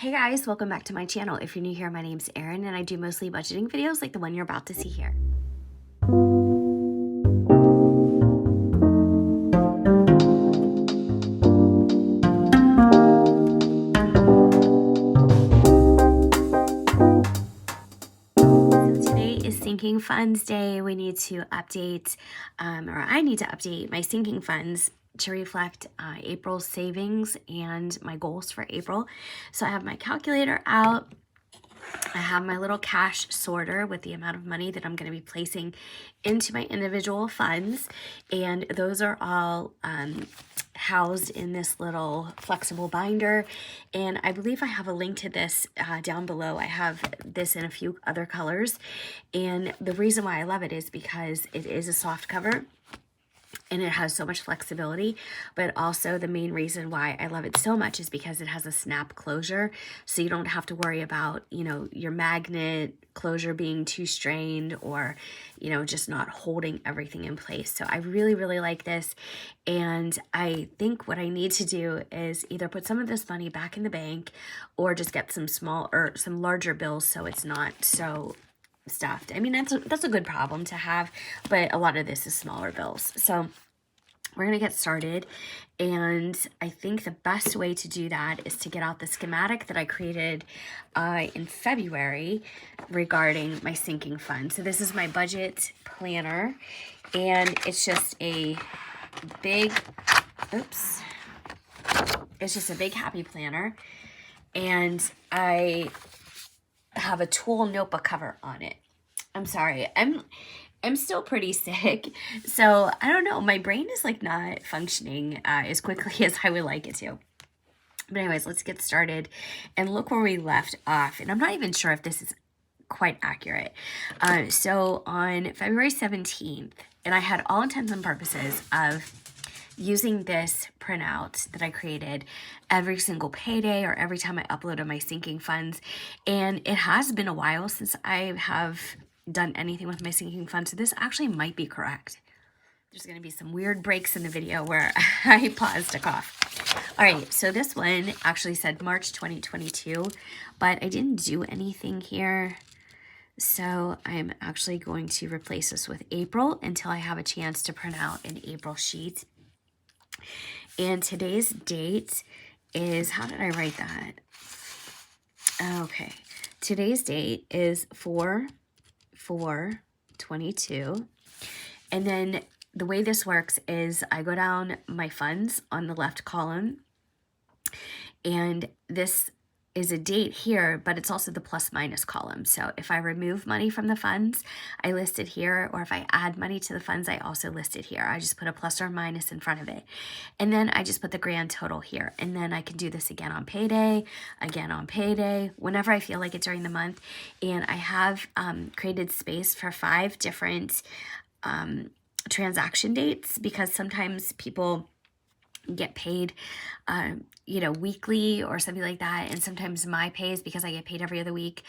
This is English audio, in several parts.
Hey guys, welcome back to my channel. If you're new here, my name's Erin and I do mostly budgeting videos like the one you're about to see here. So today is sinking funds day. We need to update, or I need to update my sinking funds to reflect April's savings and my goals for April. So I have my calculator out. I have my little cash sorter with the amount of money that I'm going to be placing into my individual funds. And those are all housed in this little flexible binder. And I believe I have a link to this down below. I have this in a few other colors. And the reason why I love it is because it is a soft cover. And it has so much flexibility, but also the main reason why I love it so much is because it has a snap closure. So you don't have to worry about, your magnet closure being too strained or, just not holding everything in place. So I really, really like this. And I think what I need to do is either put some of this money back in the bank or just get some some larger bills so it's not so stuffed. I mean, that's a good problem to have, but a lot of this is smaller bills. So we're going to get started. And I think the best way to do that is to get out the schematic that I created in February regarding my sinking fund. So this is my budget planner, and it's just a big, it's just a big happy planner. And I have a tulle notebook cover on it. I'm sorry, I'm still pretty sick, so I don't know, my brain is like not functioning as quickly as I would like it to. But anyways, let's get started and look where we left off. And I'm not even sure if this is quite accurate. So on February 17th, and I had all intents and purposes of using this printout that I created every single payday or every time I uploaded my sinking funds. And it has been a while since I have done anything with my sinking fund, so this actually might be correct. There's going to be some weird breaks in the video where I pause to cough. All right, so this one actually said March 2022, but I didn't do anything here. So I'm actually going to replace this with April until I have a chance to print out an April sheet. And today's date is, how did I write that? Okay, today's date is 4/4/22. And then the way this works is I go down my funds on the left column, and this is a date here, but it's also the plus minus column. So if I remove money from the funds, I list it here, or if I add money to the funds, I also list it here. I just put a plus or minus in front of it. And then I just put the grand total here. And then I can do this again on payday, whenever I feel like it during the month. And I have created space for 5 different transaction dates, because sometimes people get paid weekly or something like that, and sometimes my pays, because I get paid every other week,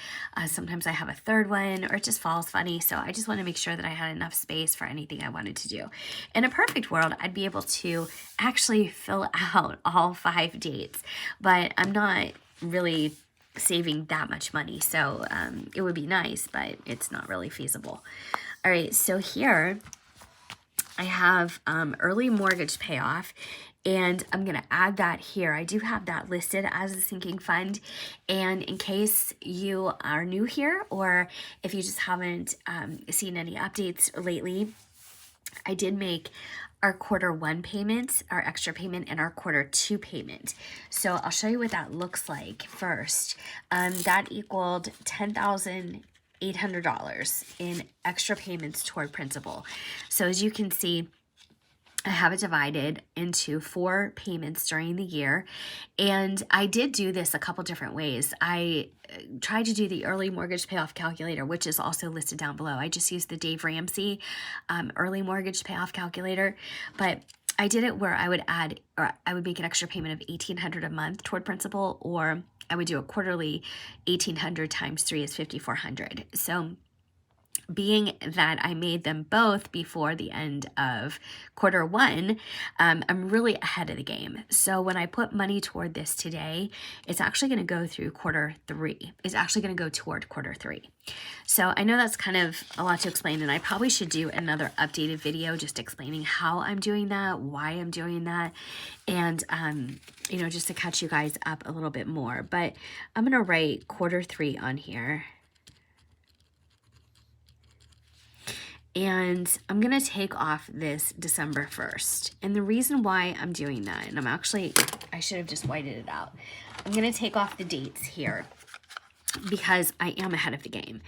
sometimes I have a third one, or it just falls funny. So I just want to make sure that I had enough space for anything I wanted to do. In a perfect world, I'd be able to actually fill out all 5 dates, but I'm not really saving that much money, so it would be nice, but it's not really feasible. All right, so here I have early mortgage payoff, and I'm going to add that here. I do have that listed as a sinking fund. And in case you are new here, or if you just haven't seen any updates lately, I did make our Q1 payment, our extra payment, and our Q2 payment. So I'll show you what that looks like first. That equaled $10,800 in extra payments toward principal. So as you can see, I have it divided into 4 payments during the year. And I did do this a couple different ways. I tried to do the early mortgage payoff calculator, which is also listed down below. I just used the Dave Ramsey early mortgage payoff calculator. But I did it where I would add, or I would make an extra payment of $1,800 a month toward principal, or I would do a quarterly. $1,800 times 3 is $5,400. So being that I made them both before the end of Q1, I'm really ahead of the game. So when I put money toward this today, it's actually going to go through Q3. It's actually going to go toward Q3. So I know that's kind of a lot to explain, and I probably should do another updated video just explaining how I'm doing that, why I'm doing that, and you know, just to catch you guys up a little bit more. But I'm going to write Q3 on here. And I'm going to take off this December 1st. And the reason why I'm doing that, and I should have just whited it out. I'm going to take off the dates here because I am ahead of the game.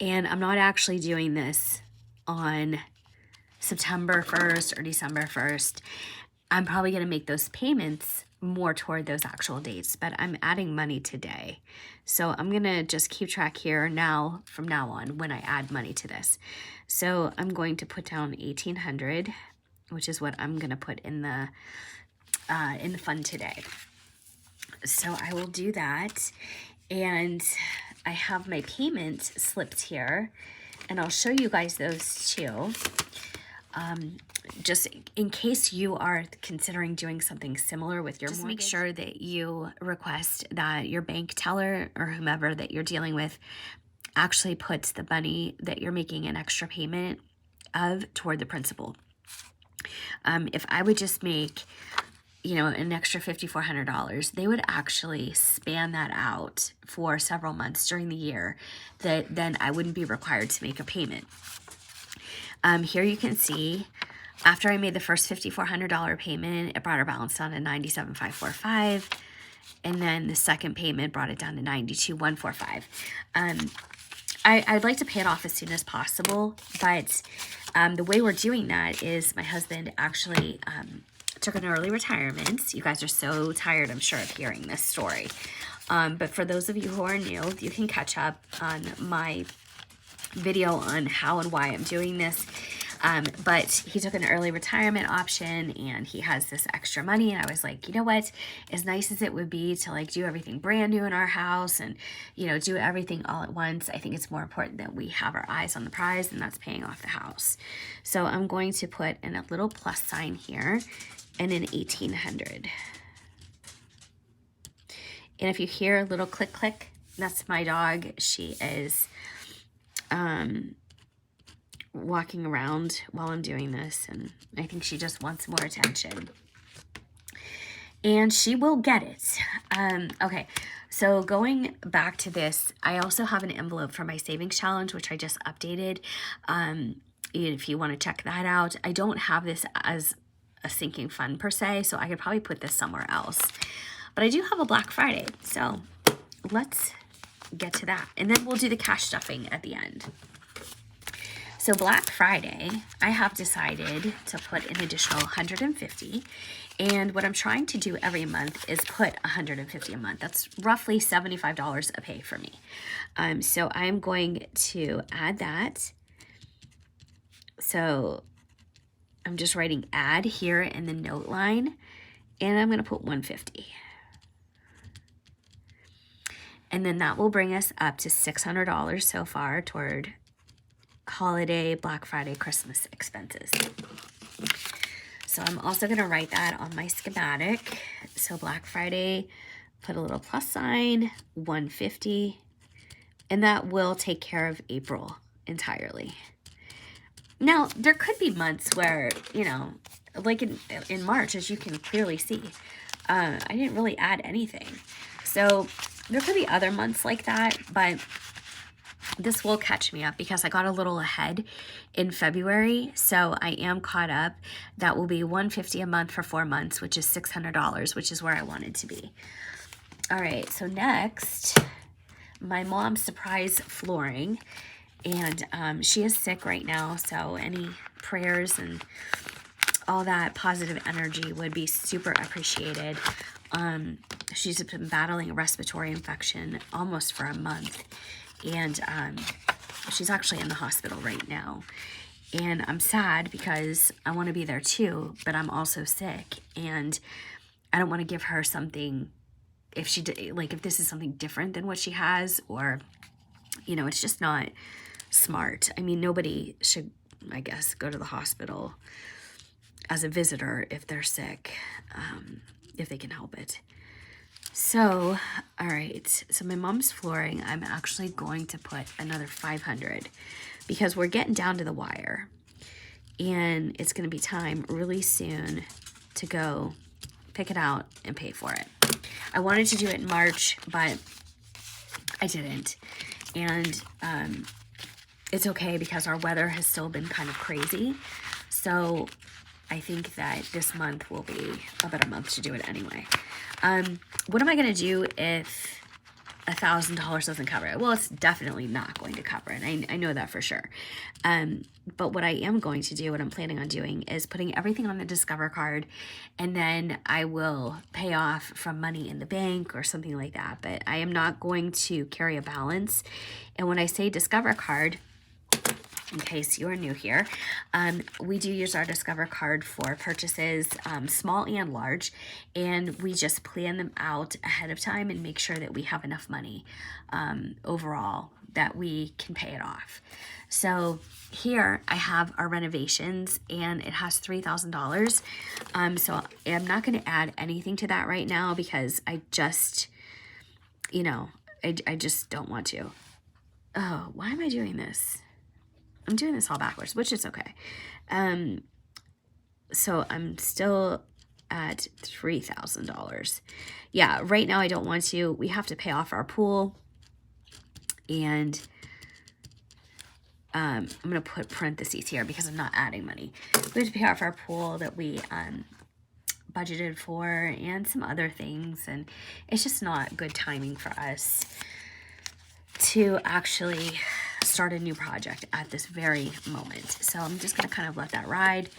And I'm not actually doing this on September 1st or December 1st. I'm probably going to make those payments more toward those actual dates, but I'm adding money today. So I'm going to just keep track here now, from now on, when I add money to this. So I'm going to put down 1,800, which is what I'm going to put in the fund today. So I will do that. And I have my payment slips here, and I'll show you guys those too. Just in case you are considering doing something similar with your mortgage, make sure that you request that your bank teller or whomever that you're dealing with actually puts the money that you're making an extra payment of toward the principal. If I would just make, you know, an extra $5,400, they would actually span that out for several months during the year that then I wouldn't be required to make a payment. Here you can see, after I made the first $5,400 payment, it brought our balance down to $97,545. And then the second payment brought it down to $92,145. I'd like to pay it off as soon as possible, but the way we're doing that is my husband actually took an early retirement. You guys are so tired, I'm sure, of hearing this story. But for those of you who are new, you can catch up on my video on how and why I'm doing this. But he took an early retirement option and he has this extra money, and I was like, you know what, as nice as it would be to like do everything brand new in our house and, you know, do everything all at once, I think it's more important that we have our eyes on the prize, and that's paying off the house. So I'm going to put in a little plus sign here and an 1,800. And if you hear a little click click, that's my dog. She is walking around while I'm doing this, and I think she just wants more attention, and she will get it. Okay, so going back to this, I also have an envelope for my savings challenge, which I just updated. If you want to check that out, I don't have this as a sinking fund per se, so I could probably put this somewhere else, but I do have a Black Friday, so let's get to that, and then we'll do the cash stuffing at the end. So Black Friday, I have decided to put an additional $150, and what I'm trying to do every month is put $150 a month. That's roughly $75 a pay for me. So I'm going to add that. So I'm just writing add here in the note line, and I'm going to put $150. And then that will bring us up to $600 so far toward holiday, Black Friday, Christmas expenses. So I'm also going to write that on my schematic. So Black Friday, put a little plus sign, $150, and that will take care of April entirely. Now, there could be months where, you know, like in March, as you can clearly see, I didn't really add anything. So there could be other months like that, but this will catch me up because I got a little ahead in February, so I am caught up. That will be $150 a month for 4 months, which is $600, which is where I wanted to be. All right, so next, my mom's surprise flooring, and she is sick right now, so any prayers and all that positive energy would be super appreciated. She's been battling a respiratory infection almost for a month, and she's actually in the hospital right now. And I'm sad because I want to be there too, but I'm also sick, and I don't want to give her something if she if this is something different than what she has, or, you know, it's just not smart. I mean, nobody should, I guess, go to the hospital as a visitor if they're sick, if they can help it. So, all right, so my mom's flooring, I'm actually going to put another $500 because we're getting down to the wire, and it's going to be time really soon to go pick it out and pay for it. I wanted to do it in March, but I didn't, and it's okay because our weather has still been kind of crazy, so I think that this month will be a better month to do it anyway. What am I going to do if $1,000 doesn't cover it? Well, it's definitely not going to cover it. I know that for sure. But what I am going to do, what I'm planning on doing, is putting everything on the Discover card, and then I will pay off from money in the bank or something like that. But I am not going to carry a balance. And when I say Discover card, in case you are new here, we do use our Discover card for purchases, small and large, and we just plan them out ahead of time and make sure that we have enough money overall that we can pay it off. So here I have our renovations, and it has $3,000. So I'm not going to add anything to that right now because I just, I just don't want to. Oh, why am I doing this? I'm doing this all backwards, which is okay. So I'm still at $3,000. Yeah, right now I don't want to. We have to pay off our pool, and I'm going to put parentheses here because I'm not adding money. We have to pay off our pool that we budgeted for and some other things, and it's just not good timing for us to actually start a new project at this very moment. So I'm just going to kind of let that ride,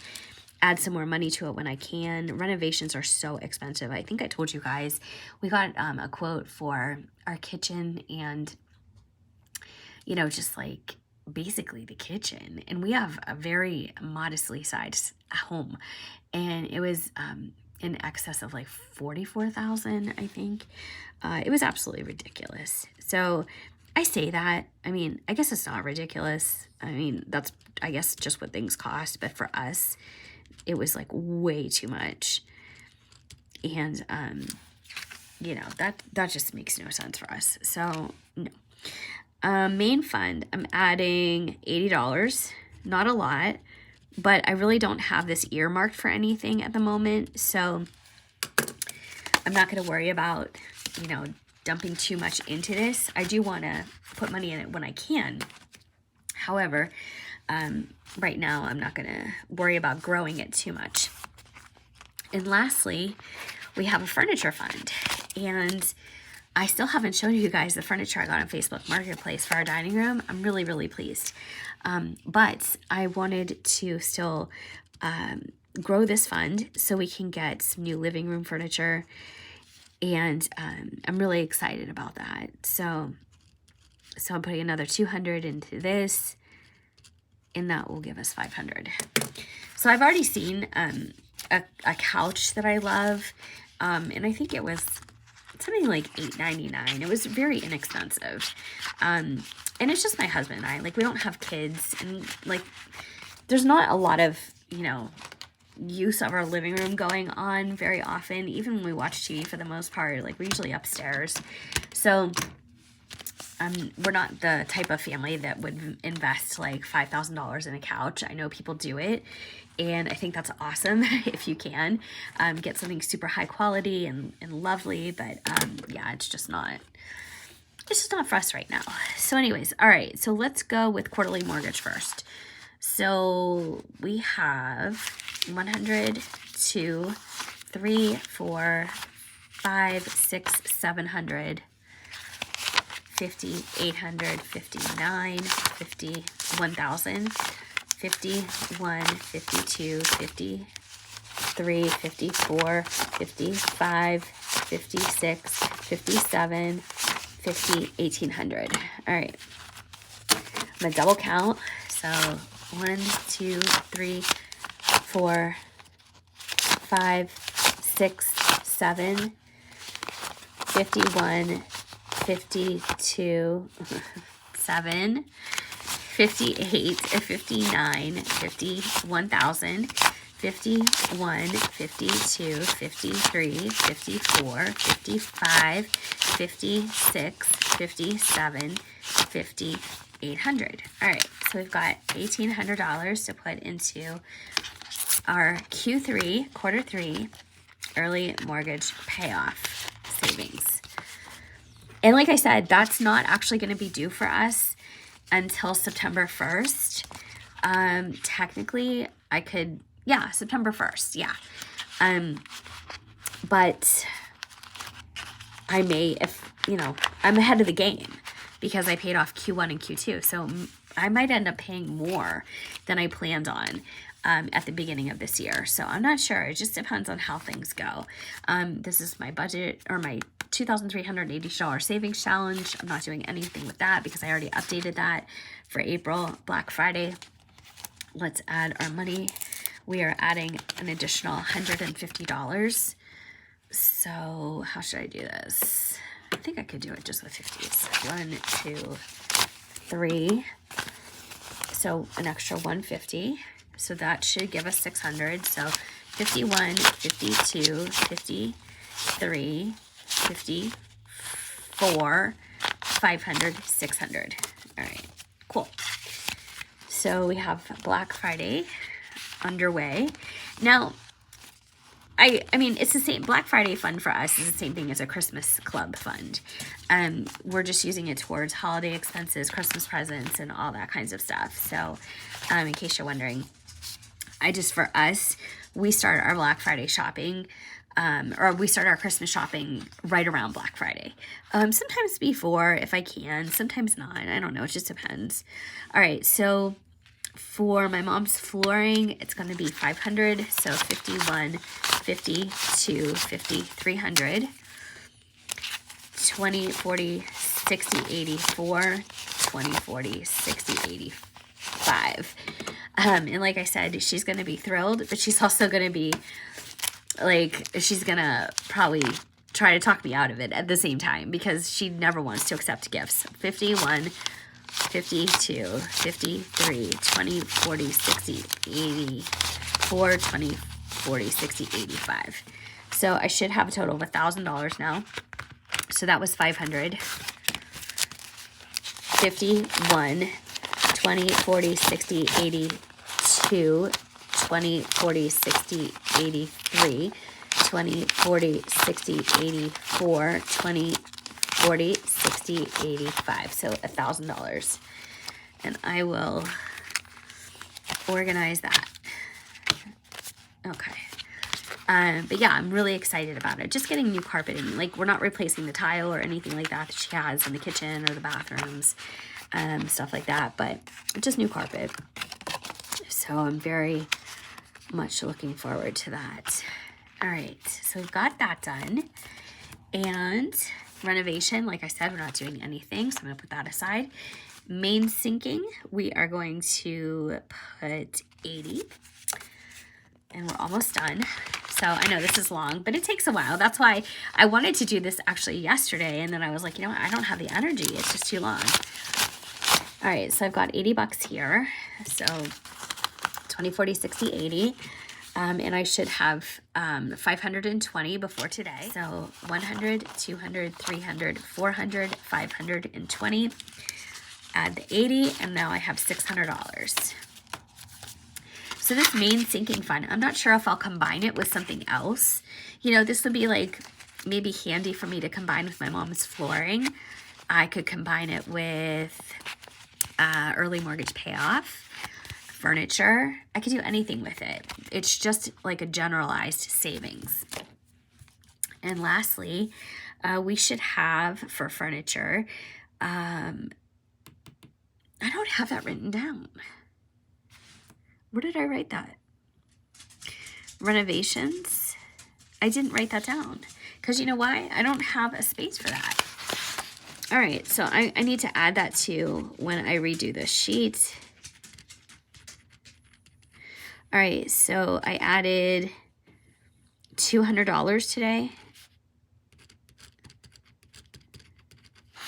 add some more money to it when I can. Renovations are so expensive. I think I told you guys, we got a quote for our kitchen and, just like basically the kitchen. And we have a very modestly sized home, and it was in excess of like $44,000, I think. It was absolutely ridiculous. So I say that, I guess it's not ridiculous. That's, I guess, just what things cost. But for us, it was like way too much. And, that just makes no sense for us. So, no. Main fund, I'm adding $80. Not a lot, but I really don't have this earmarked for anything at the moment. So I'm not going to worry about, dumping too much into this. I do want to put money in it when I can. However, right now I'm not going to worry about growing it too much. And lastly, we have a furniture fund, and I still haven't shown you guys the furniture I got on Facebook Marketplace for our dining room. I'm really, really pleased. But I wanted to still grow this fund so we can get some new living room furniture. And I'm really excited about that. So I'm putting another $200 into this, and that will give us $500. So I've already seen a couch that I love, and I think it was something like $8.99. It was very inexpensive, and it's just my husband and I. Like, we don't have kids, and like there's not a lot of use of our living room going on very often. Even when we watch TV, for the most part, like, we're usually upstairs. So we're not the type of family that would invest like $5,000 in a couch. I know people do it, and I think that's awesome if you can get something super high quality and lovely. But yeah, it's just not for us right now. So anyways, all right, so let's go with quarterly mortgage first. So we have 100, 2, 3, 4, 5, 6, 700, 50, 800, 59, 50, 1,000, 51, 52, 53, 54, 55, 56, 57, 50, 1,800. All right, I'm gonna double count. So 1, 2, 3, 4, 5, 6, 7, 51, 52, 7, 58, 59, 50, 1,000, 51, 52, 53, 54, 55, 56, 57, 50, 800. All right, so we've got $1,800 to put into our Q3, quarter 3, early mortgage payoff savings. And like I said, that's not actually going to be due for us until September 1st. Technically, I could, yeah, September 1st, yeah. But I may, if, you know, I'm ahead of the game because I paid off Q1 and Q2. So I might end up paying more than I planned on at the beginning of this year. So I'm not sure. It just depends on how things go. This is my budget, or my $2,380 savings challenge. I'm not doing anything with that because I already updated that for April, Black Friday. Let's add our money. We are adding an additional $150. So how should I do this? I think I could do it just with 50s. 1, 2, 3. So an extra 150. So that should give us 600. So 51, 52, 53, 54, 500, 600. All right, cool. So we have Black Friday underway. Now, I mean, it's the same. Black Friday fund for us is the same thing as a Christmas club fund. We're just using it towards holiday expenses, Christmas presents, and all that kinds of stuff. So in case you're wondering, for us, we start our Black Friday shopping, or we start our Christmas shopping right around Black Friday. Sometimes before, if I can, sometimes not. I don't know. It just depends. All right. So for my mom's flooring, it's going to be 500. So 51, 52, 50, 300, 20, 40, 60, 84, 20, 40, 60, 85. And like I said, she's going to be thrilled, but she's also going to be like, she's going to probably try to talk me out of it at the same time because she never wants to accept gifts. 51, 52, 53, 20, 40, 60, 84, 20, 40, 60, 85. So I should have a total of $1,000 now. So that was 500. 51, 20, 40, 60, 82, 20, 40, 60, 83, 20, 40, 60, 84, 20, 40, 60, 85. So $1,000. And I will organize that. Okay. But yeah, I'm really excited about it. Just getting new carpeting. Like, we're not replacing the tile or anything like that she has in the kitchen or the bathrooms, stuff like that, but just new carpet. So I'm very much looking forward to that. All right, so we've got that done. And renovation, like I said, we're not doing anything, so I'm gonna put that aside. Main sinking, we are going to put 80. And we're almost done. So I know this is long, but it takes a while. That's why I wanted to do this actually yesterday. And then I was like, you know what? I don't have the energy. It's just too long. All right. So I've got $80 here. So 20, 40, 60, 80. And I should have 520 before today. So 100, 200, 300, 400, 520. Add the 80. And now I have $600. So this main sinking fund, I'm not sure if I'll combine it with something else. You know, this would be like maybe handy for me to combine with my mom's flooring. I could combine it with early mortgage payoff, furniture. I could do anything with it. It's just like a generalized savings. And lastly, we should have for furniture, I don't have that written down. Where did I write that? Renovations. I didn't write that down because you know why? I don't have a space for that. All right, so I need to add that to when I redo this sheet. All right, so I added $200 today.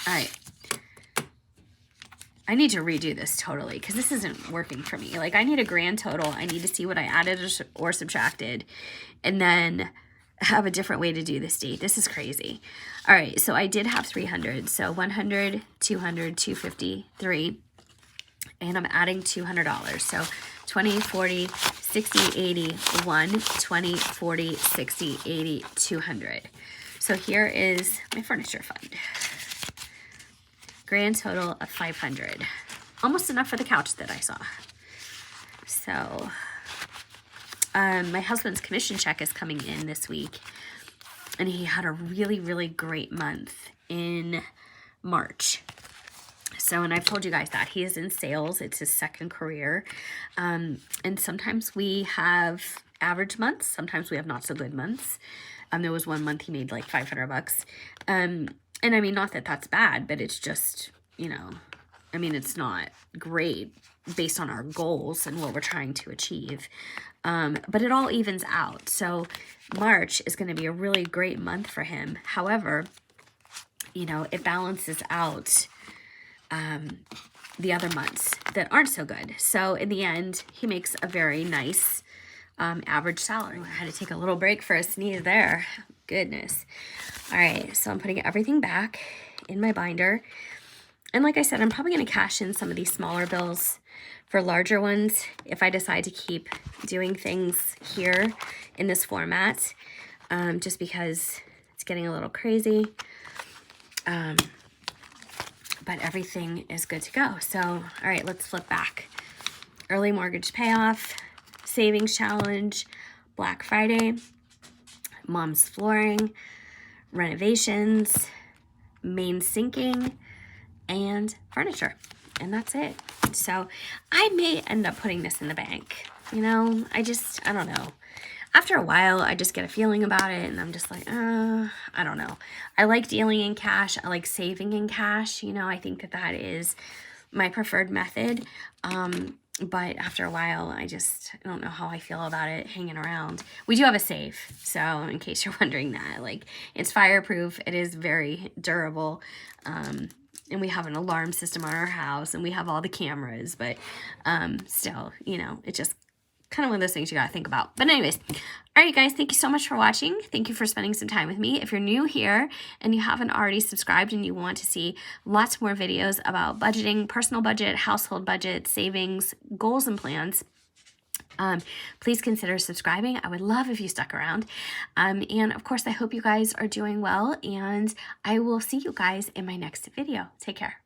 All right. I need to redo this totally because this isn't working for me. Like, I need a grand total. I need to see what I added or subtracted, and then have a different way to do this date. This is crazy. All right, so I did have 300. So 100, 200, 250, 3, and I'm adding $200. So 20, 40, 60, 80, 1, 20, 40, 60, 80, 200. So here is my furniture fund. Grand total of 500. Almost enough for the couch that I saw. So my husband's commission check is coming in this week, and he had a really, really great month in March. So, and I've told you guys that he is in sales. It's his second career. And sometimes we have average months. Sometimes we have not so good months. There was one month he made like $500. And I mean, not that that's bad, but it's just, you know, I mean, it's not great based on our goals and what we're trying to achieve. But it all evens out. So March is going to be a really great month for him. However, you know, it balances out the other months that aren't so good. So in the end, he makes a very nice average salary. I had to take a little break for a sneeze there. Goodness. All right, so I'm putting everything back in my binder. And like I said, I'm probably going to cash in some of these smaller bills for larger ones if I decide to keep doing things here in this format, just because it's getting a little crazy. But everything is good to go. So, all right, let's flip back. Early mortgage payoff, savings challenge, Black Friday, mom's flooring, renovations, main sinking, and furniture. And that's it. So I may end up putting this in the bank. You know, I don't know. After a while, I just get a feeling about it, and I'm just like, I don't know. I like dealing in cash. I like saving in cash. You know, I think that that is my preferred method. But after a while, I don't know how I feel about it hanging around. We do have a safe, so in case you're wondering that, like, it's fireproof. It is very durable. And we have an alarm system on our house, and we have all the cameras, but still, you know, it just kind of one of those things you got to think about. But anyways, all right, guys, thank you so much for watching. Thank you for spending some time with me. If you're new here and you haven't already subscribed and you want to see lots more videos about budgeting, personal budget, household budget, savings, goals, and plans, please consider subscribing. I would love if you stuck around. And of course, I hope you guys are doing well, and I will see you guys in my next video. Take care.